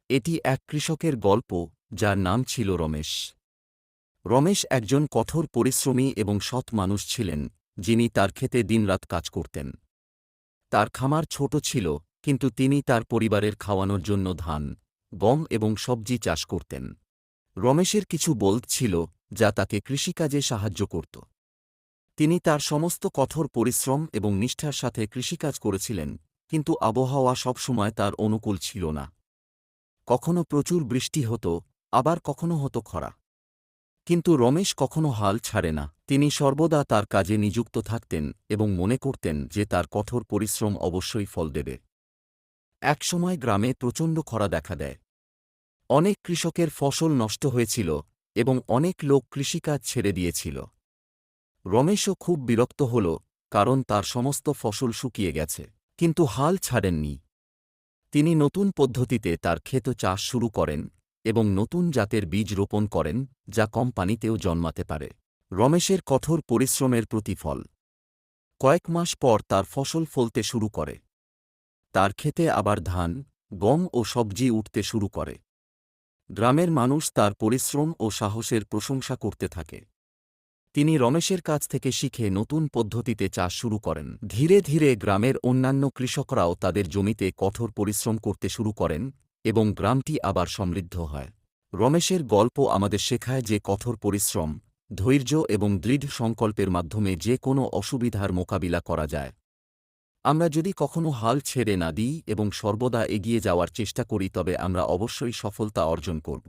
এটি এক কৃষকের গল্প, যার নাম ছিল রমেশ। রমেশ একজন কঠোর পরিশ্রমী এবং সৎ মানুষ ছিলেন, যিনি তার ক্ষেতে দিনরাত কাজ করতেন। তার খামার ছোট ছিল, কিন্তু তিনি তার পরিবারের খাওয়ানোর জন্য ধান, গম এবং সবজি চাষ করতেন। রমেশের কিছু বলদ ছিল, যা তাকে কৃষিকাজে সাহায্য করত। তিনি তার সমস্ত কঠোর পরিশ্রম এবং নিষ্ঠার সাথে কৃষিকাজ করেছিলেন, কিন্তু আবহাওয়া সবসময় তার অনুকূল ছিল না। কখনো প্রচুর বৃষ্টি হতো, আবার কখনো হতো খরা। কিন্তু রমেশ কখনো হাল ছাড়ে না। তিনি সর্বদা তার কাজে নিযুক্ত থাকতেন এবং মনে করতেন যে তার কঠোর পরিশ্রম অবশ্যই ফল দেবে। একসময় গ্রামে প্রচণ্ড খরা দেখা দেয়। অনেক কৃষকের ফসল নষ্ট হয়েছিল এবং অনেক লোক কৃষিকাজ ছেড়ে দিয়েছিল। রমেশও খুব বিরক্ত হল, কারণ তার সমস্ত ফসল শুকিয়ে গেছে। কিন্তু হাল ছাড়েননি। তিনি নতুন পদ্ধতিতে তার ক্ষেত চাষ শুরু করেন এবং নতুন জাতের বীজ রোপণ করেন, যা কম পানিতেও জন্মাতে পারে। রমেশের কঠোর পরিশ্রমের প্রতিফল। কয়েক মাস পর তার ফসল ফলতে শুরু করে। তার ক্ষেতে আবার ধান, গম ও সবজি উঠতে শুরু করে। গ্রামের মানুষ তার পরিশ্রম ও সাহসের প্রশংসা করতে থাকে। তিনি রমেশের কাছ থেকে শিখে নতুন পদ্ধতিতে চাষ শুরু করেন। ধীরে ধীরে গ্রামের অন্যান্য কৃষকরাও তাদের জমিতে কঠোর পরিশ্রম করতে শুরু করেন এবং গ্রামটি আবার সমৃদ্ধ হয়। রমেশের গল্প আমাদের শেখায় যে কঠোর পরিশ্রম, ধৈর্য এবং দৃঢ় সংকল্পের মাধ্যমে যে কোনো অসুবিধার মোকাবিলা করা যায়। আমরা যদি কখনো হাল ছেড়ে না দিই এবং সর্বদা এগিয়ে যাওয়ার চেষ্টা করি, তবে আমরা অবশ্যই সফলতা অর্জন করব।